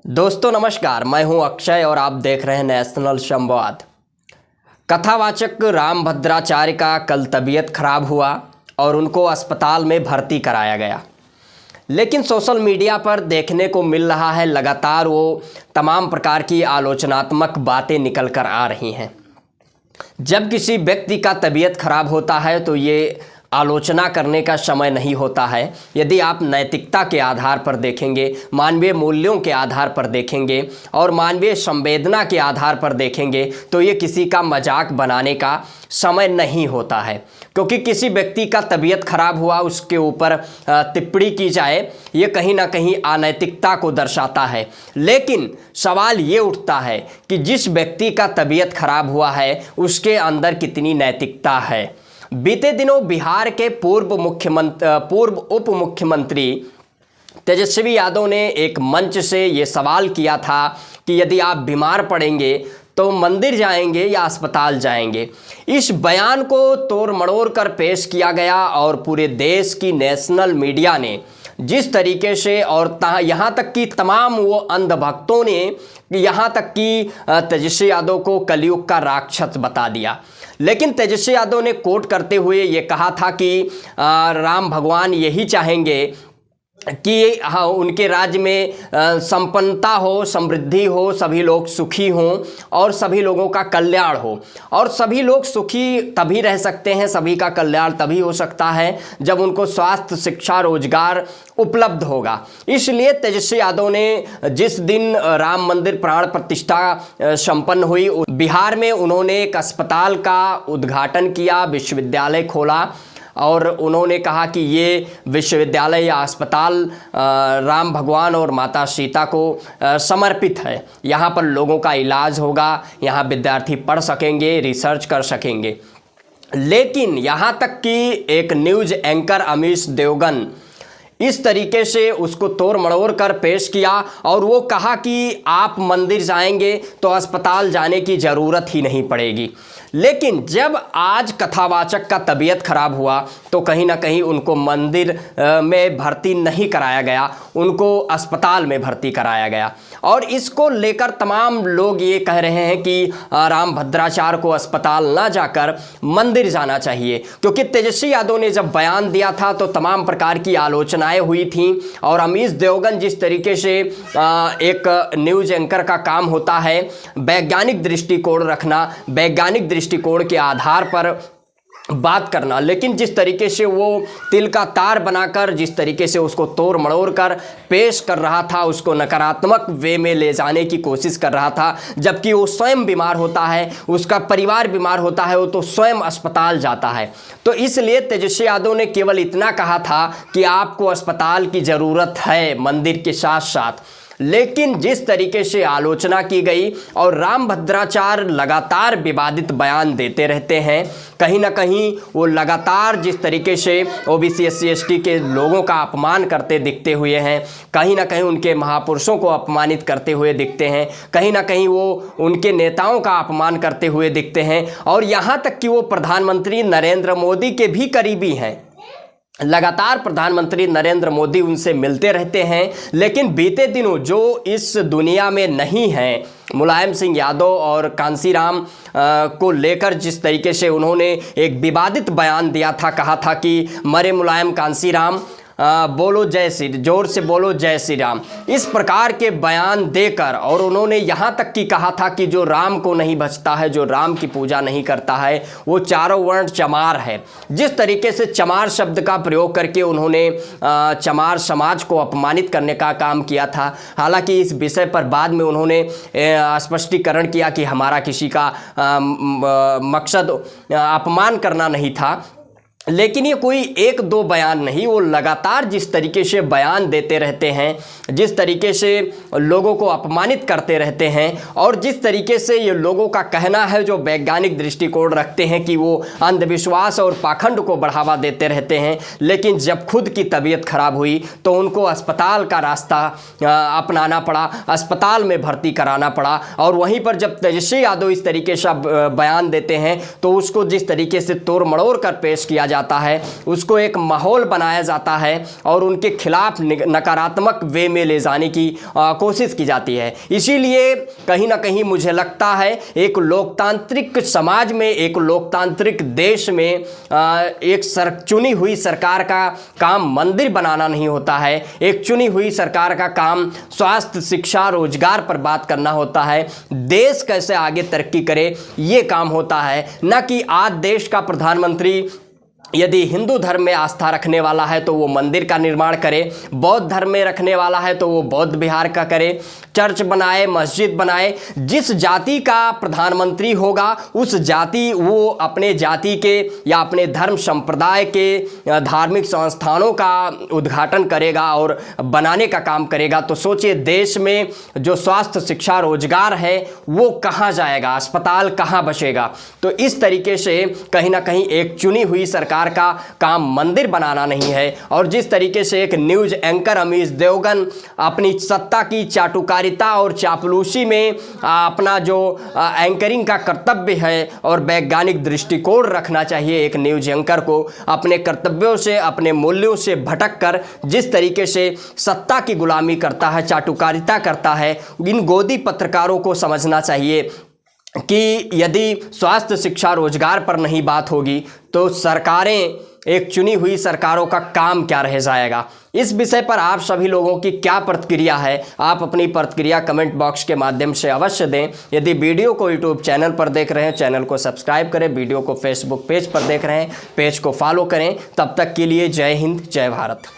दोस्तों नमस्कार, मैं हूं अक्षय और आप देख रहे हैं नेशनल संवाद। कथावाचक राम भद्राचार्य का कल तबीयत खराब हुआ और उनको अस्पताल में भर्ती कराया गया। लेकिन सोशल मीडिया पर देखने को मिल रहा है लगातार वो तमाम प्रकार की आलोचनात्मक बातें निकल कर आ रही हैं। जब किसी व्यक्ति का तबीयत खराब होता है तो ये आलोचना करने का समय नहीं होता है। यदि आप नैतिकता के आधार पर देखेंगे, मानवीय मूल्यों के आधार पर देखेंगे और मानवीय संवेदना के आधार पर देखेंगे तो ये किसी का मजाक बनाने का समय नहीं होता है। क्योंकि किसी व्यक्ति का तबीयत खराब हुआ, उसके ऊपर टिप्पणी की जाए, ये कहीं ना कहीं अनैतिकता को दर्शाता है। लेकिन सवाल ये उठता है कि जिस व्यक्ति का तबीयत खराब हुआ है उसके अंदर कितनी नैतिकता है। बीते दिनों बिहार के पूर्व उप मुख्यमंत्री तेजस्वी यादव ने एक मंच से ये सवाल किया था कि यदि आप बीमार पड़ेंगे तो मंदिर जाएंगे या अस्पताल जाएंगे। इस बयान को तोड़ मड़ोड़ कर पेश किया गया और पूरे देश की नेशनल मीडिया ने जिस तरीके से और यहाँ तक कि तमाम वो अंधभक्तों ने यहाँ तक कि तेजस्वी यादव को कलयुग का राक्षस बता दिया। लेकिन तेजस्वी यादव ने कोट करते हुए ये कहा था कि राम भगवान यही चाहेंगे कि हाँ, उनके राज्य में संपन्नता हो, समृद्धि हो, सभी लोग सुखी हों और सभी लोगों का कल्याण हो। और सभी लोग सुखी तभी रह सकते हैं, सभी का कल्याण तभी हो सकता है जब उनको स्वास्थ्य, शिक्षा, रोजगार उपलब्ध होगा। इसलिए तेजस्वी यादव ने जिस दिन राम मंदिर प्राण प्रतिष्ठा संपन्न हुई, बिहार में उन्होंने एक अस्पताल का उद्घाटन किया, विश्वविद्यालय खोला और उन्होंने कहा कि ये विश्वविद्यालय या अस्पताल राम भगवान और माता सीता को समर्पित है। यहाँ पर लोगों का इलाज होगा, यहाँ विद्यार्थी पढ़ सकेंगे, रिसर्च कर सकेंगे। लेकिन यहाँ तक कि एक न्यूज़ एंकर अमीश देवगन इस तरीके से उसको तोड़ मड़ोड़ कर पेश किया और वो कहा कि आप मंदिर जाएंगे तो अस्पताल जाने की ज़रूरत ही नहीं पड़ेगी। लेकिन जब आज कथावाचक का तबीयत खराब हुआ तो कहीं ना कहीं उनको मंदिर में भर्ती नहीं कराया गया, उनको अस्पताल में भर्ती कराया गया। और इसको लेकर तमाम लोग ये कह रहे हैं कि राम भद्राचार्य को अस्पताल ना जाकर मंदिर जाना चाहिए। क्योंकि तेजस्वी यादव ने जब बयान दिया था तो तमाम प्रकार की आलोचनाएं हुई थीं और अमीश देवगन जिस तरीके से एक न्यूज़ एंकर का काम होता है वैज्ञानिक दृष्टिकोण रखना, वैज्ञानिक दृष्टिकोण के आधार पर बात करना, लेकिन जिस तरीके से वो तिल का तार बनाकर जिस तरीके से उसको तोड़ मड़ोड़ कर पेश कर रहा था, उसको नकारात्मक वे में ले जाने की कोशिश कर रहा था, जबकि वो स्वयं बीमार होता है, उसका परिवार बीमार होता है, वो तो स्वयं अस्पताल जाता है। तो इसलिए तेजस्वी यादव ने केवल इतना कहा था कि आपको अस्पताल की ज़रूरत है मंदिर के साथ साथ। लेकिन जिस तरीके से आलोचना की गई और राम भद्राचार्य लगातार विवादित बयान देते रहते हैं, कहीं ना कहीं वो लगातार जिस तरीके से ओबीसी SC ST के लोगों का अपमान करते दिखते हुए हैं, कहीं ना कहीं उनके महापुरुषों को अपमानित करते हुए दिखते हैं, कहीं ना कहीं वो उनके नेताओं का अपमान करते हुए दिखते हैं और यहाँ तक कि वो प्रधानमंत्री नरेंद्र मोदी के भी करीबी हैं। लगातार प्रधानमंत्री नरेंद्र मोदी उनसे मिलते रहते हैं। लेकिन बीते दिनों जो इस दुनिया में नहीं हैं, मुलायम सिंह यादव और कांसीराम को लेकर जिस तरीके से उन्होंने एक विवादित बयान दिया था, कहा था कि मरे मुलायम कांसीराम बोलो जय श्री, जोर से बोलो जय श्री राम, इस प्रकार के बयान देकर और उन्होंने यहाँ तक कि कहा था कि जो राम को नहीं भजता है, जो राम की पूजा नहीं करता है, वो चारों वर्ण चमार है। जिस तरीके से चमार शब्द का प्रयोग करके उन्होंने चमार समाज को अपमानित करने का काम किया था। हालांकि इस विषय पर बाद में उन्होंने स्पष्टीकरण किया कि हमारा किसी का मकसद अपमान करना नहीं था। लेकिन ये कोई एक दो बयान नहीं, वो लगातार जिस तरीके से बयान देते रहते हैं, जिस तरीके से लोगों को अपमानित करते रहते हैं और जिस तरीके से ये लोगों का कहना है जो वैज्ञानिक दृष्टिकोण रखते हैं कि वो अंधविश्वास और पाखंड को बढ़ावा देते रहते हैं। लेकिन जब खुद की तबीयत खराब हुई तो उनको अस्पताल का रास्ता अपनाना पड़ा, अस्पताल में भर्ती कराना पड़ा। और वहीं पर जब तेजस्वी यादव इस तरीके से बयान देते हैं तो उसको जिस तरीके से तोड़ मड़ोड़ कर पेश किया जाता है, उसको एक माहौल बनाया जाता है और उनके खिलाफ नकारात्मक वे में ले जाने की कोशिश की जाती है। इसीलिए कहीं ना कहीं मुझे लगता है एक लोकतांत्रिक समाज में, एक लोकतांत्रिक देश में एक चुनी हुई सरकार का काम मंदिर बनाना नहीं होता है। एक चुनी हुई सरकार का काम स्वास्थ्य, शिक्षा, रोजगार पर बात करना होता है। देश कैसे आगे तरक्की करे ये काम होता है, न कि आज देश का प्रधानमंत्री यदि हिंदू धर्म में आस्था रखने वाला है तो वो मंदिर का निर्माण करे, बौद्ध धर्म में रखने वाला है तो वो बौद्ध विहार का करे, चर्च बनाए, मस्जिद बनाए। जिस जाति का प्रधानमंत्री होगा उस जाति, वो अपने जाति के या अपने धर्म संप्रदाय के धार्मिक संस्थानों का उद्घाटन करेगा और बनाने का काम करेगा। तो सोचिए देश में जो स्वास्थ्य, शिक्षा, रोजगार है वो कहाँ जाएगा, अस्पताल कहाँ बचेगा। तो इस तरीके से कहीं ना कहीं एक चुनी हुई सरकार का काम मंदिर बनाना नहीं है। और जिस तरीके से एक न्यूज एंकर अमीश देवगन अपनी सत्ता की चाटुकारिता और चापलूसी में अपना जो एंकरिंग का कर्तव्य है और वैज्ञानिक दृष्टिकोण रखना चाहिए एक न्यूज एंकर को, अपने कर्तव्यों से, अपने मूल्यों से भटक कर जिस तरीके से सत्ता की गुलामी करता है, चाटुकारिता करता है, इन गोदी पत्रकारों को समझना चाहिए कि यदि स्वास्थ्य, शिक्षा, रोजगार पर नहीं बात होगी तो सरकारें, एक चुनी हुई सरकारों का काम क्या रह जाएगा। इस विषय पर आप सभी लोगों की क्या प्रतिक्रिया है, आप अपनी प्रतिक्रिया कमेंट बॉक्स के माध्यम से अवश्य दें। यदि वीडियो को यूट्यूब चैनल पर देख रहे हैं, चैनल को सब्सक्राइब करें। वीडियो को फेसबुक पेज पर देख रहे हैं, पेज को फॉलो करें। तब तक के लिए जय हिंद, जय भारत।